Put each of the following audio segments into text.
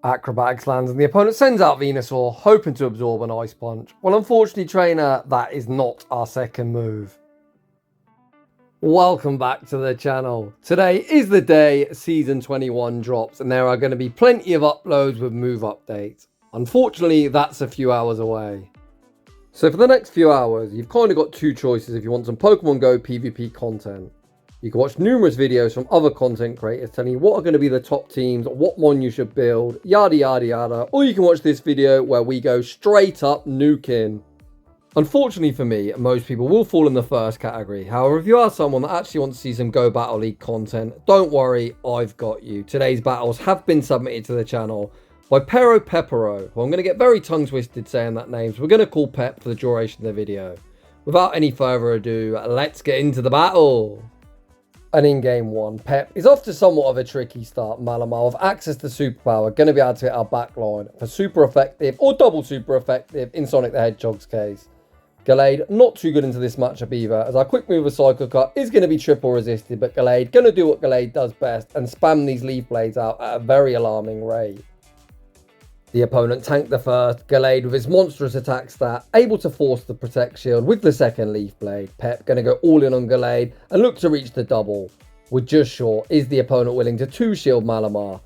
Acrobatics lands and the opponent sends out Venusaur, hoping to absorb an Ice Punch. Well, unfortunately, trainer, that is not our second move. Welcome back to the channel. Today is the day Season 21 drops, and there are going to be plenty of uploads with move updates. Unfortunately, that's a few hours away. So for the next few hours, you've kind of got two choices if you want some Pokemon Go PvP content. You can watch numerous videos from other content creators telling you what are going to be the top teams, what mon you should build, yada yada yada, or you can watch this video where we go straight up nuking. Unfortunately for me, most people will fall in the first category. However, if you are someone that actually wants to see some Go Battle League content, don't worry, I've got you. Today's battles have been submitted to the channel by Pepero, who I'm going to get very tongue twisted saying that name, so we're going to call Pep for the duration of the video. Without any further ado, let's get into the battle. And in game one, Pep is off to somewhat of a tricky start. Malamar with access to superpower, going to be able to hit our backline for super effective or double super effective in Sonic the Hedgehog's case. Gallade not too good into this matchup either, as our quick move of Psycho Cut is going to be triple resisted, but Gallade going to do what Gallade does best and spam these Leaf Blades out at a very alarming rate. The opponent tanked the first, Gallade with his monstrous attack stat, able to force the Protect Shield with the second Leaf Blade. Pep going to go all in on Gallade and look to reach the double. We're just short. Is the opponent willing to 2-shield Malamar?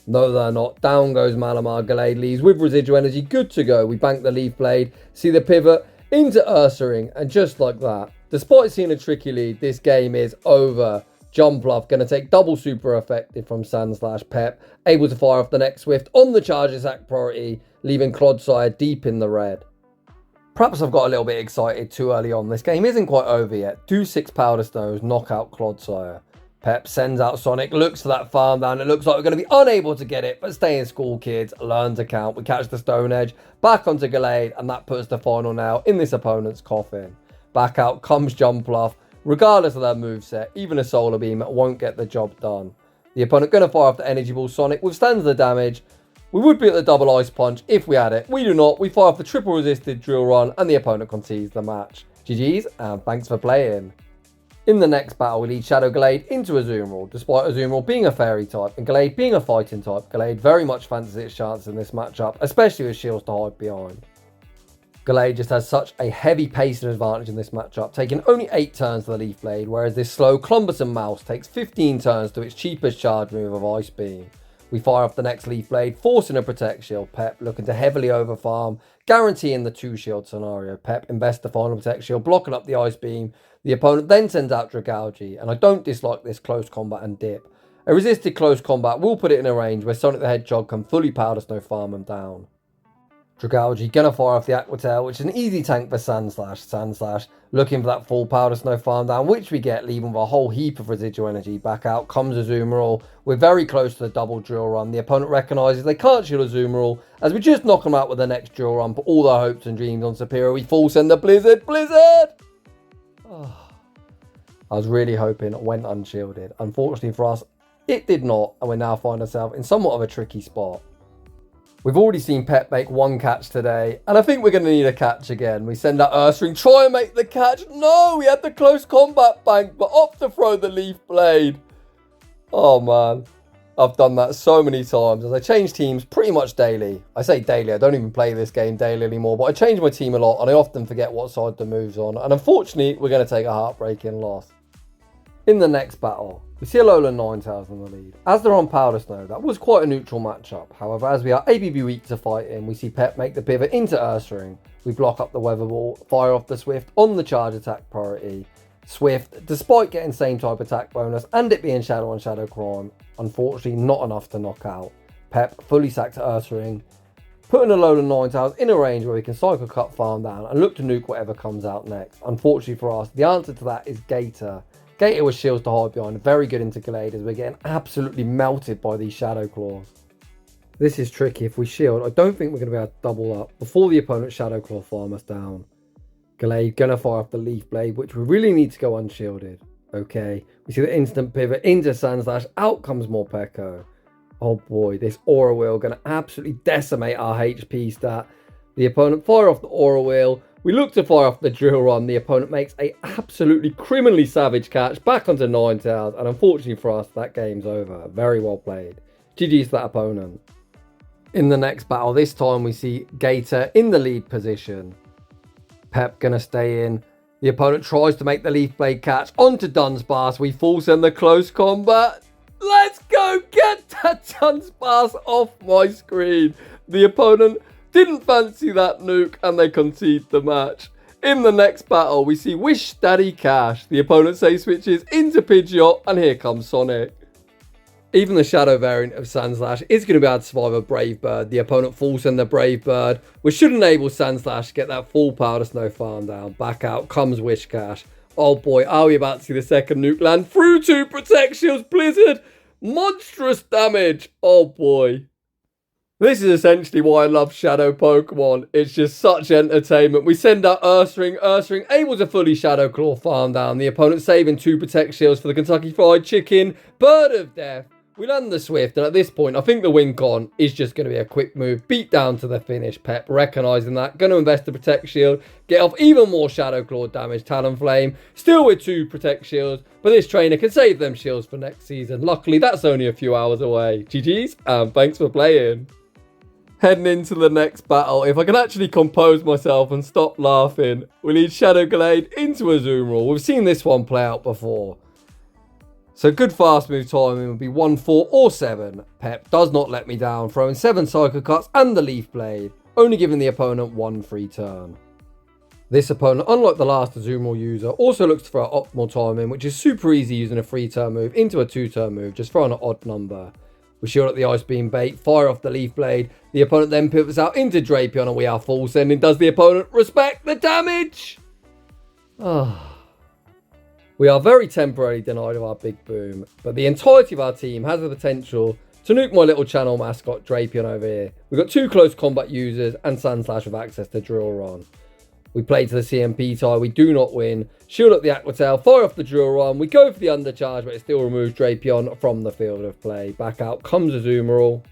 No, they're not. Down goes Malamar. Gallade leaves with residual energy, good to go. We bank the Leaf Blade, see the pivot into Ursaring, and just like that, despite seeing a tricky lead, this game is over. Jumpluff going to take double super effective from Sandslash. Pep able to fire off the next Swift on the charge attack priority, leaving Clodsire deep in the red. Perhaps I've got a little bit excited too early on. This game isn't quite over yet. Do 6 Powder Snows, knock out Clodsire. Pep sends out Sonic, looks for that farm down. It looks like we're going to be unable to get it, but stay in school, kids. Learn to count. We catch the Stone Edge, back onto Gallade, and that puts the final nail in this opponent's coffin. Back out comes Jumpluff. Regardless of their moveset, even a Solar Beam won't get the job done. The opponent going to fire off the Energy Ball. Sonic withstands the damage. We would be at the double Ice Punch if we had it. We do not. We fire off the triple resisted Drill Run, and the opponent concedes the match. GG's, and thanks for playing. In the next battle, we lead Shadow Gallade into Azumarill. Despite Azumarill being a Fairy type and Gallade being a Fighting type, Gallade very much fancies its chances in this matchup, especially with shields to hide behind. Gallade just has such a heavy pacing advantage in this matchup, taking only 8 turns to the Leaf Blade, whereas this slow, cumbersome mouse takes 15 turns to its cheapest charge move of Ice Beam. We fire off the next Leaf Blade, forcing a Protect Shield. Pep looking to heavily overfarm, guaranteeing the 2-shield scenario. Pep invests the final Protect Shield, blocking up the Ice Beam. The opponent then sends out Dragalge, and I don't dislike this close combat and dip. A resisted close combat will put it in a range where Sonic the Hedgehog can fully Powder Snow farm them down. Dragalge gonna fire off the Aqua Tail, which is an easy tank for Sandslash. Sandslash looking for that full Powder Snow farm down, which we get, leaving with a whole heap of residual energy. Back out comes Azumarill. We're very close to the double Drill Run. The opponent recognises they can't shield Azumarill, as we just knock them out with the next Drill Run, put all their hopes and dreams on Superior. We full send the Blizzard! Oh, I was really hoping it went unshielded. Unfortunately for us, it did not, and we now find ourselves in somewhat of a tricky spot. We've already seen Pep make 1 catch today, and I think we're going to need a catch again. We send out Ursaring, try and make the catch. No, we had the close combat bank, but opt to throw the Leaf Blade. Oh man, I've done that so many times as I change teams pretty much daily. I say daily, I don't even play this game daily anymore, but I change my team a lot and I often forget what side the move's on. And unfortunately, we're going to take a heartbreaking loss. In the next battle, we see alolan Ninetales in the lead. As they're on Powder Snow, that was quite a neutral matchup. However, as we are ABB weak to fighting, we see Pep make the pivot into Ursaring. We block up the Weather Ball, fire off the Swift on the charge attack priority. Swift, despite getting same type attack bonus and it being Shadow on Shadow Crime, unfortunately not enough to knock out. Pep fully sacks Ursaring, putting alolan Ninetales in a range where we can Psycho Cut farm down and look to nuke whatever comes out next. Unfortunately for us, the answer to that is Gator. Gator with shields to hide behind, very good into Gallade as we're getting absolutely melted by these Shadow Claws. This is tricky. If we shield, I don't think we're going to be able to double up before the opponent's Shadow Claw farm us down. Gallade gonna fire off the Leaf Blade, which we really need to go unshielded. Okay, we see the instant pivot into Sandslash, out comes Morpeko. Oh boy, this Aura Wheel gonna absolutely decimate our HP stat. The opponent fire off the Aura Wheel. We look to fire off the Drill Run. The opponent makes a absolutely criminally savage catch back onto Ninetales, and unfortunately for us, that game's over. Very well played. GG's to that opponent. In the next battle, this time we see Gator in the lead position. Pep gonna stay in. The opponent tries to make the Leaf Blade catch onto Dunsparce. We full send the close combat. Let's go, get that Dunsparce off my screen. The opponent didn't fancy that nuke and they concede the match. In the next battle, we see Wishcash. The opponent say switches into Pidgeot and here comes Sonic. Even the Shadow variant of Sandslash is going to be able to survive a Brave Bird. The opponent full send the Brave Bird, which should enable Sandslash to get that full Powder Snow farm down. Back out comes Wishcash. Oh boy, are we about to see the second nuke land through 2 Protect Shields, Blizzard. Monstrous damage. Oh boy. This is essentially why I love Shadow Pokemon. It's just such entertainment. We send out Ursaring. Ursaring able to fully Shadow Claw farm down. The opponent saving 2 Protect Shields for the Kentucky Fried Chicken. Bird of Death. We land the Swift, and at this point, I think the win con is just going to be a quick move. Beat down to the finish. Pep recognising that. Going to invest the Protect Shield. Get off even more Shadow Claw damage. Talonflame. Still with 2 Protect Shields. But this trainer can save them shields for next season. Luckily, that's only a few hours away. GG's, and thanks for playing. Heading into the next battle. If I can actually compose myself and stop laughing, we need Shadow Gallade into Azumarill. We've seen this one play out before. So good fast move timing would be 1, 4 or 7. Pep does not let me down, throwing 7 Psycho Cuts and the Leaf Blade, only giving the opponent 1 free turn. This opponent, unlike the last Azumarill user, also looks to throw optimal timing, which is super easy using a 3-turn move into a 2-turn move, just throwing an odd number. We shield up the Ice Beam bait, fire off the Leaf Blade, the opponent then pivots out into Drapion and we are full sending. Does the opponent respect the damage? We are very temporarily denied of our big boom, but the entirety of our team has the potential to nuke my little channel mascot Drapion over here. We've got 2 close combat users and Sandslash with access to Drill. We play to the CMP tie, we do not win. Shield up the Aqua Tail, fire off the Drill. We go for the undercharge, but it still removes Drapion from the field of play. Back out comes Azumarill.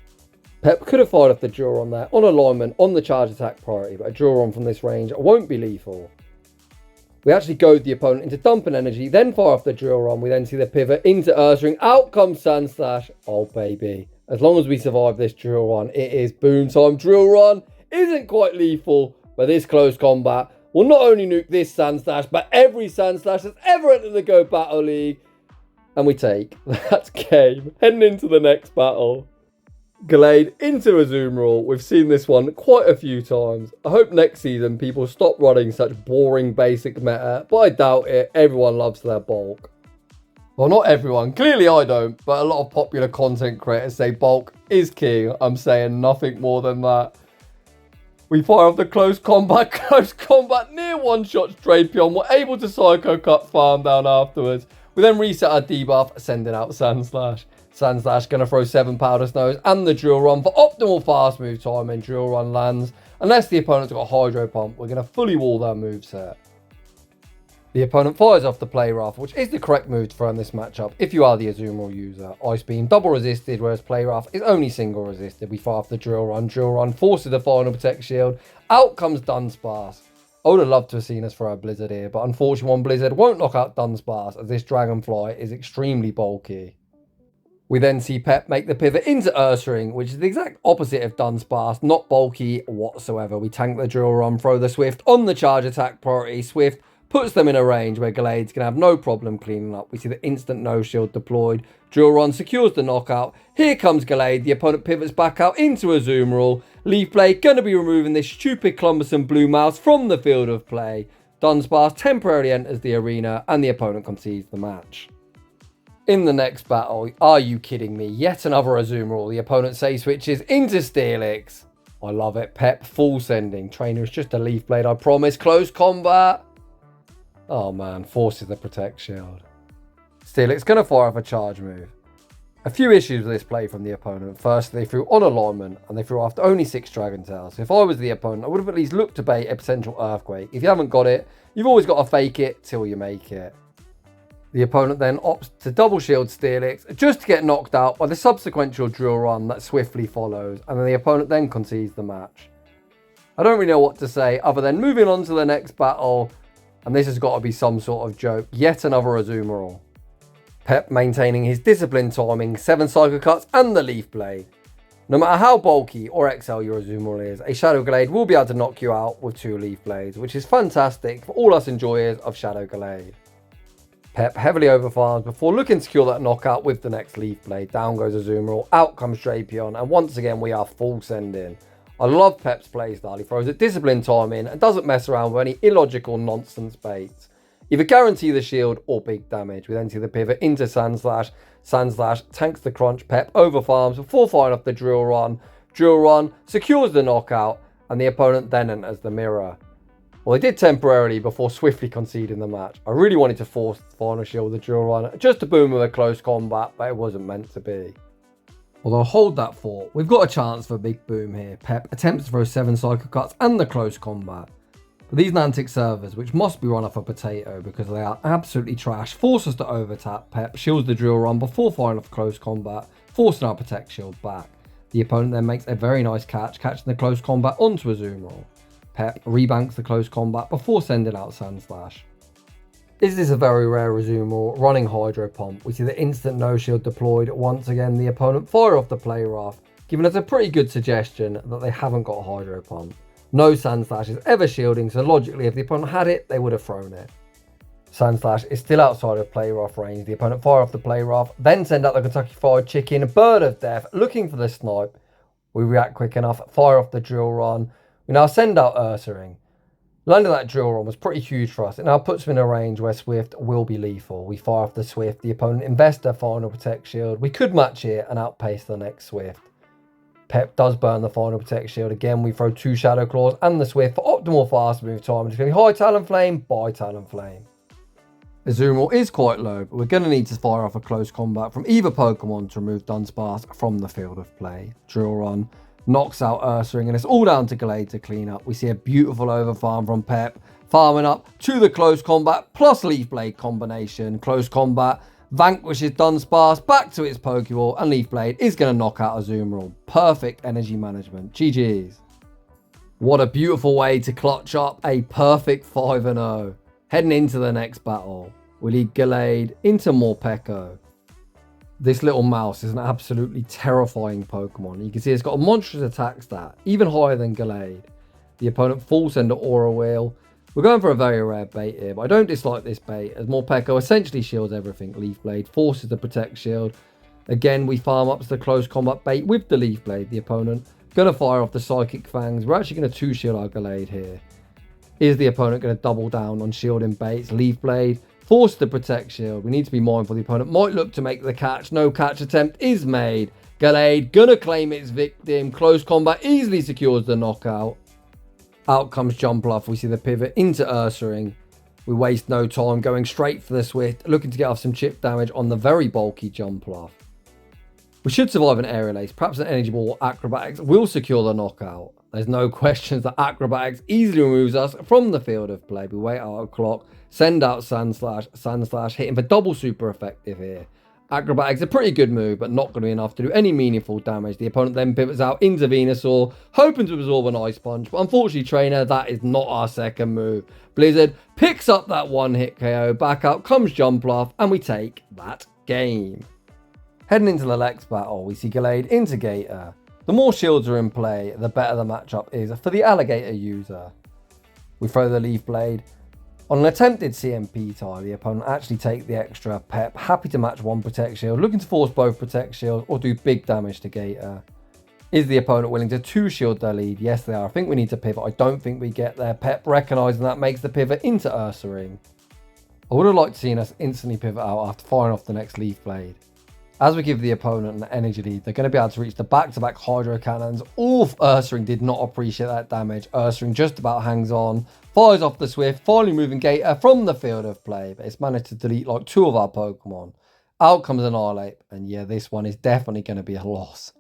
Pep could have fired off the Drill there on alignment on the charge attack priority, but a Drill from this range won't be lethal. We actually goad the opponent into dumping energy, then fire off the Drill. We then see the pivot into Ursaring. Out comes Sandslash. Oh, baby. As long as we survive this Drill, it is boom time. Drill isn't quite lethal, but this close combat will not only nuke this Sandslash, but every Sandslash that's ever entered the Go Battle League. And we take that game. Heading into the next battle. Gallade into Azumarill. We've seen this one quite a few times. I hope next season people stop running such boring basic meta, but I doubt it. Everyone loves their bulk. Well, not everyone. Clearly I don't, but a lot of popular content creators say bulk is king. I'm saying nothing more than that. We fire off the close combat near one-shot Drapion. We're able to Psycho Cut farm down afterwards. We then reset our debuff, sending out Sandslash. Sandslash going to throw 7 Powder Snows and the Drill for optimal fast move time and Drill lands. Unless the opponent's got a Hydro Pump, we're going to fully wall their moveset. The opponent fires off the Play Rough, which is the correct move to throw in this matchup if you are the Azumarill user. Ice Beam double resisted, whereas Play Rough is only single resisted. We fire off the Drill Run forces the final Protect Shield. Out comes Dunsparce. I would have loved to have seen us throw a Blizzard here, but unfortunately one Blizzard won't knock out Dunsparce as this Dragonfly is extremely bulky. We then see Pep make the pivot into Ursaring, which is the exact opposite of Dunsparce, not bulky whatsoever. We tank the Drill, throw the Swift on the charge attack priority. Swift puts them in a range where Gallade's going to have no problem cleaning up. We see the instant no shield deployed. Drill secures the knockout. Here comes Gallade. The opponent pivots back out into Azumarill. Leaf Blade going to be removing this stupid cumbersome blue mouse from the field of play. Dunsparce temporarily enters the arena and the opponent concedes the match. In the next battle, are you kidding me? Yet another Azumarill. The opponent say switches into Steelix. I love it. Pep full sending. Trainer is just a Leaf Blade, I promise. Close combat. Oh man, forces the Protect Shield. Steelix going to fire off a charge move. A few issues with this play from the opponent. First, they threw on alignment and they threw after only 6 Dragon Tails. So if I was the opponent, I would have at least looked to bait a potential Earthquake. If you haven't got it, you've always got to fake it till you make it. The opponent then opts to double shield Steelix just to get knocked out by the subsequential Drill Run that swiftly follows, and then the opponent then concedes the match. I don't really know what to say other than moving on to the next battle, and this has got to be some sort of joke. Yet another Azumarill. Pep maintaining his disciplined timing, 7 Psycho Cuts and the Leaf Blade. No matter how bulky or XL your Azumarill is, a Shadow Gallade will be able to knock you out with 2 Leaf Blades, which is fantastic for all us enjoyers of Shadow Gallade. Pep heavily overfarms before looking to secure that knockout with the next Leaf Blade. Down goes Azumarill, out comes Drapion, and once again we are full sending. I love Pep's playstyle. He throws a disciplined time in and doesn't mess around with any illogical nonsense baits. Either guarantee the shield or big damage. We then see the pivot into Sandslash. Sandslash tanks the crunch. Pep overfarms before firing off the Drill Run. Drill Run secures the knockout, and the opponent then enters the mirror. Well, they did temporarily before swiftly conceding the match. I really wanted to force the final shield with the Drill Run just to boom with a close combat, but it wasn't meant to be. Although hold that thought, we've got a chance for a big boom here. Pep attempts to throw 7 Psycho Cuts and the close combat. But these Niantic servers, which must be run off a potato because they are absolutely trash, force us to overtap. Pep shields the Drill Run before firing off close combat, forcing our Protect Shield back. The opponent then makes a very nice catch, catching the close combat onto Azumarill. Pep rebanks the close combat before sending out Sandslash. Is this a very rare Azumarill running Hydro Pump? We see the instant no shield deployed. Once again, the opponent fire off the Play Rough, giving us a pretty good suggestion that they haven't got Hydro Pump. No Sandslash is ever shielding, so logically if the opponent had it, they would have thrown it. Sandslash is still outside of Play Rough range. The opponent fire off the Play Rough, then send out the Kentucky Fried Chicken, Bird of Death, looking for the snipe. We react quick enough, fire off the Drill Run. We now send out Ursaring. Landing that Drill Run was pretty huge for us. It now puts him in a range where Swift will be lethal. We fire off the Swift. The opponent invests their final Protect Shield. We could match here and outpace the next Swift. Pep does burn the final Protect Shield. Again, we throw 2 Shadow Claws and the Swift for optimal fast move time. It's going to be high Talonflame, by Talonflame. Azumarill is quite low, but we're going to need to fire off a close combat from either Pokemon to remove Dunsparce from the field of play. Drill Run knocks out Ursaring, and it's all down to Gallade to clean up. We see a beautiful overfarm from Pep, farming up to the close combat plus Leaf Blade combination. Close combat vanquishes Dunsparce back to its Pokeball, and Leaf Blade is going to knock out Azumarill. Perfect energy management. GG's. What a beautiful way to clutch up a perfect 5-0. Heading into the next battle, we lead Gallade into Morpeko. This little mouse is an absolutely terrifying Pokemon. You can see it's got a monstrous attack stat, even higher than Gallade. The opponent full send an Aura Wheel. We're going for a very rare bait here, but I don't dislike this bait as Morpeko essentially shields everything. Leaf Blade forces the Protect Shield. Again, we farm up to the close combat bait with the Leaf Blade. The opponent going to fire off the Psychic Fangs. We're actually going to 2-shield our Gallade here. Is the opponent going to double down on shielding baits? Leaf Blade force the Protect Shield. We need to be mindful the opponent might look to make the catch. No catch attempt is made. Gallade gonna claim its victim. Close combat easily secures the knockout. Out comes Jumpluff. We see the pivot into Ursaring. We waste no time going straight for the Swift, looking to get off some chip damage on the very bulky Jumpluff. We should survive an Aerial Ace. Perhaps an Energy Ball or Acrobatics will secure the knockout. There's no questions that Acrobatics easily removes us from the field of play. We wait out a clock, send out Sandslash. Sandslash hitting for double super effective here. Acrobatics a pretty good move, but not going to be enough to do any meaningful damage. The opponent then pivots out into Venusaur, hoping to absorb an Ice Punch, but unfortunately, trainer, that is not our second move. Blizzard picks up that one-hit KO, back out comes Jumpluff, and we take that game. Heading into the next battle, we see Gallade into Gator. The more shields are in play, the better the matchup is for the Alligator user. We throw the Leaf Blade. On an attempted CMP tie, the opponent actually take the extra. Pep, happy to match one Protect Shield, looking to force both Protect Shields or do big damage to Gator. Is the opponent willing to 2-shield their lead? Yes, they are. I think we need to pivot. I don't think we get there. Pep, recognising that, makes the pivot into Ursaring. I would have liked to seen us instantly pivot out after firing off the next Leaf Blade. As we give the opponent an energy lead, they're going to be able to reach the back-to-back Hydro Cannons. Ursaring did not appreciate that damage. Ursaring just about hangs on, fires off the Swift, finally moving Gator from the field of play, but it's managed to delete like 2 of our Pokemon. Out comes Annihilate, and yeah, this one is definitely going to be a loss.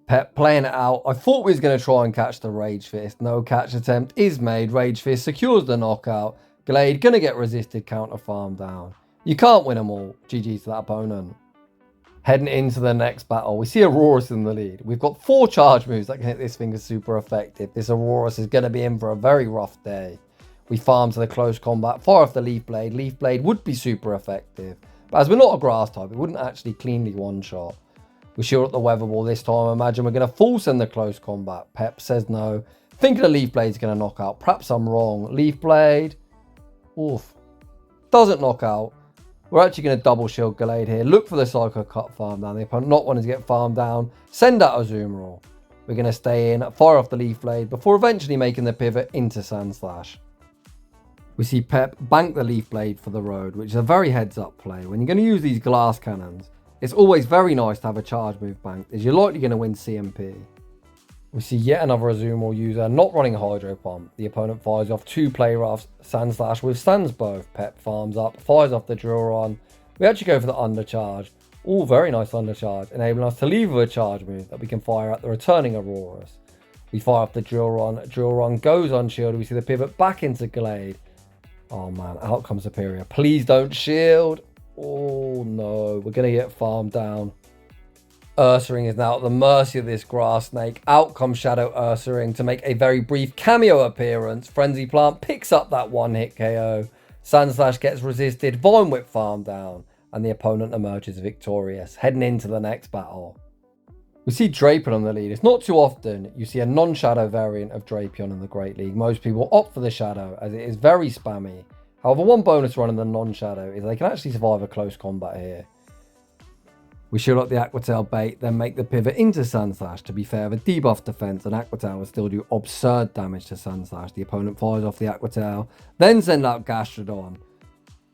Pep playing it out. I thought we was going to try and catch the Rage Fist. No catch attempt is made. Rage Fist secures the knockout. Gallade going to get resisted counter farm down. You can't win them all. GG's to that opponent. Heading into the next battle, we see Aurorus in the lead. We've got 4 charge moves that can hit this thing super effective. This Aurorus is going to be in for a very rough day. We farm to the close combat, fire off the Leaf Blade. Leaf Blade would be super effective, but as we're not a grass type, it wouldn't actually cleanly one-shot. We shield up the weather ball this time. I imagine we're going to full send the close combat. Pep says no. Thinking a Leaf Blade's going to knock out. Perhaps I'm wrong. Leaf Blade. Oof. Doesn't knock out. We're actually going to double shield Gallade here. Look for the Psycho Cut farm down. The opponent not wanting to get farmed down. Send out Azumarill. We're going to stay in, fire off the Leaf Blade before eventually making the pivot into Sandslash. We see Pep bank the Leaf Blade for the road, which is a very heads-up play. When you're going to use these glass cannons, it's always very nice to have a charge move banked, as you're likely going to win CMP. We see yet another Azumarill user not running Hydro Pump. The opponent fires off 2 Play Roughs. Sandslash withstands both. Pep farms up, fires off the Drill Run. We actually go for the undercharge. All very nice undercharge, enabling us to leave with a charge move that we can fire at the returning Aurorus. We fire off the Drill Run goes unshielded. We see the pivot back into Gallade. Oh man, out comes Superior. Please don't shield. Oh no, we're going to get farmed down. Ursaring is now at the mercy of this grass snake. Out comes Shadow Ursaring to make a very brief cameo appearance. Frenzy Plant picks up that one-hit KO. Sandslash gets resisted. Vine Whip farm down. And the opponent emerges victorious, heading into the next battle. We see Drapion on the lead. It's not too often you see a non-Shadow variant of Drapion in the Great League. Most people opt for the Shadow as it is very spammy. However, one bonus run in the non-Shadow is they can actually survive a close combat here. We shield up the Aqua Tail bait, then make the pivot into Sandslash. To be fair, with debuff defense, an Aqua Tail will still do absurd damage to Sandslash. The opponent fires off the Aqua Tail, then send out Gastadon.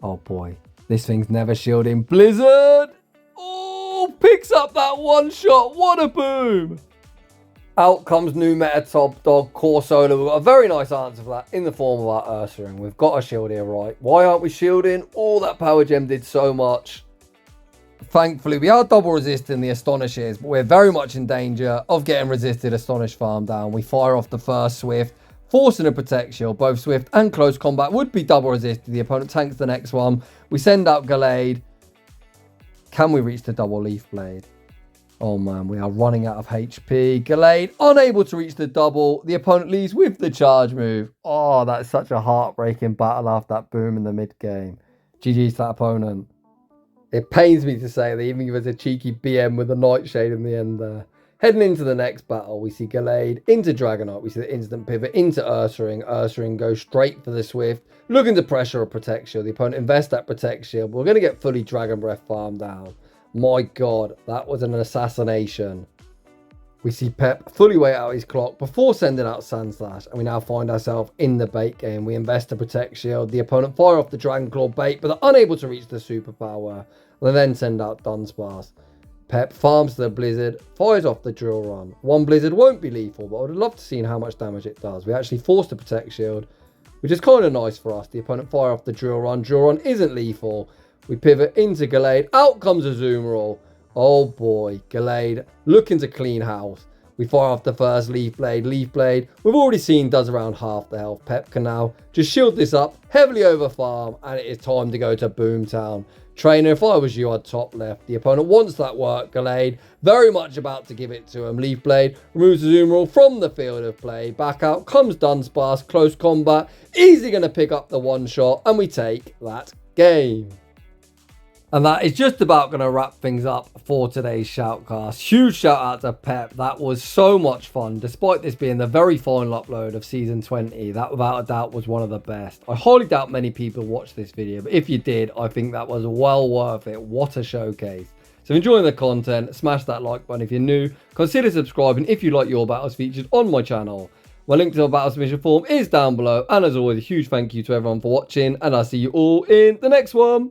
Oh boy, this thing's never shielding. Blizzard! Oh, picks up that one shot. What a boom! Out comes new meta top dog, Corsola. We've got a very nice answer for that in the form of our Ursaring. We've got a shield here, right? Why aren't we shielding? Oh, that power gem did so much. Thankfully, we are double resisting the Astonishes, but we're very much in danger of getting resisted Astonish farm down. We fire off the first Swift, forcing a Protect Shield. Both Swift and Close Combat would be double resisted. The opponent tanks the next one. We send out Gallade. Can we reach the double Leaf Blade? Oh man, we are running out of HP. Gallade unable to reach the double. The opponent leaves with the charge move. Oh, that's such a heartbreaking battle after that boom in the mid game. GG's to that opponent. It pains me to say that even if it's a cheeky BM with a Nightshade in the end there. Heading into the next battle, we see Gallade into Dragonite. We see the instant pivot into Ursaring. Ursaring goes straight for the Swift, looking to pressure a Protect Shield. The opponent invests that Protect Shield. We're going to get fully Dragon Breath farmed down. My god, that was an assassination. We see Pep fully wait out his clock before sending out Sandslash, and we now find ourselves in the bait game. We invest a Protect Shield. The opponent fire off the Dragon Claw bait, but they're unable to reach the superpower. They then send out Dunsparce. Pep farms the Blizzard, fires off the Drill Run. One Blizzard won't be lethal, but I would love to see how much damage it does. We actually forced a Protect Shield, which is kind of nice for us. The opponent fire off the Drill Run. Drill Run isn't lethal. We pivot into Gallade. Out comes Azumarill. Oh boy, Gallade looking to clean house. We fire off the first Leaf Blade. Leaf Blade, we've already seen, does around half the health. Pep can now just shield this up, heavily over farm, and it is time to go to Boomtown. Trainer, if I was you, I'd top left. The opponent wants that work. Gallade, very much about to give it to him. Leaf Blade removes Azumarill from the field of play. Back out comes Dunsparce. Close combat. Easy going to pick up the one shot, and we take that game. And that is just about going to wrap things up for today's shoutcast. Huge shout out to Pep. That was so much fun. Despite this being the very final upload of Season 20, that without a doubt was one of the best. I highly doubt many people watched this video, but if you did, I think that was well worth it. What a showcase. So enjoying the content, smash that like button if you're new. Consider subscribing if you like your battles featured on my channel. My link to the battle submission form is down below. And as always, a huge thank you to everyone for watching. And I'll see you all in the next one.